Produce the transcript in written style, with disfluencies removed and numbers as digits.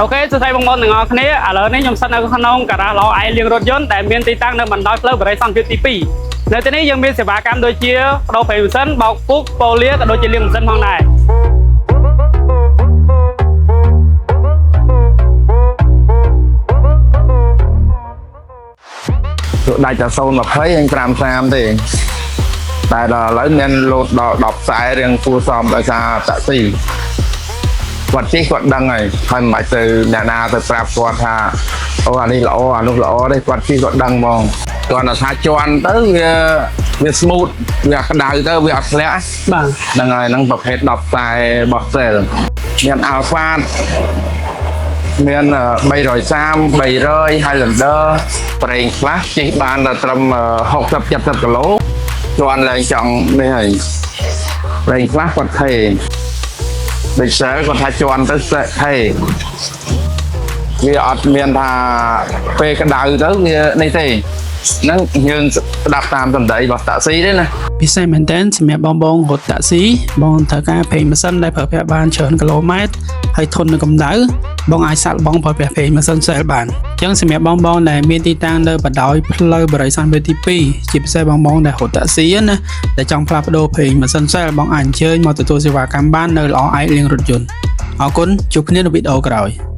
អូខេសួស្តីបងប្អូនទាំងអស់គ្នាឥឡូវនេះខ្ញុំស្ថិតនៅក្នុងការ៉ាឡោអៃលៀងរថយន្តដែលមានទីតាំងនៅបណ្ដោយផ្លូវបរិយាសន្តិភាពទី2នៅទីនេះយើងមានសេវាកម្មដូចជាបដូរប្រេងម៉ាស៊ីនបោកពុកប៉ូលាក៏ដូចជាលាងម៉ាស៊ីនផងដែរដាច់តែ020ឯង530ទេតែដល់ឥឡូវមានលោតដល់10ខ្សែរៀងគួរសមដោយសារតាក់ស៊ីគាត់ជិះគាត់ដឹងហើយមិនបាច់ទៅអ្នកណាទៅប្រាប់គាត់ថាអូអានេះល្អអានោះល្អទេគាត់ជិះគាត់ដឹងហ្មងគាត់ថាជន់ទៅវា smooth វាក្តៅទៅវាអត់ធ្លាក់បាទហ្នឹងហើយហ្នឹងប្រភេទ10ខ្សែរបស់ Cell មាន Alpha មាន330 300 Highlander ប្រេងខ្លះជិះបានដល់ត្រឹម60 70គីឡូជន់ឡើងចង់នេះហើយប្រេងខ្លះគាត់ថេដូចសើគាត់ថាជន់ទៅថេវាអត់មានថាពេលក្តៅទៅវានេះទេហ្នឹងយើងស្ដាប់តាមសម្ដីរបស់តាក់ស៊ីទេណាពិសេសមែនតើសម្រាប់បងរត់តាក់ស៊ីបងត្រូវការប្រេងម៉ាស៊ីនដែលប្រើប្រាស់បានច្រើនគីឡូម៉ែត្រហើយធន់នឹងកម្ដៅបងអាចសាកល្បងប្រើប្រាស់ប្រេងម៉ាស៊ីន Cell បានអញ្ចឹងសម្រាប់បងដែលមានទីតាំងនៅបណ្ដោយផ្លូវបរិយាសន្តិភាពទី2ជាពិសេសបងដែលរត់តាក់ស៊ីណាដែលចង់ផ្លាស់ប្ដូរប្រេងម៉ាស៊ីន Cell បងអាចអញ្ជើញមកទទួលសេវាកម្មបាននៅល្អឯកលៀងរថយន្តអរគុណជួបគ្នានៅវីដេអូក្រោយ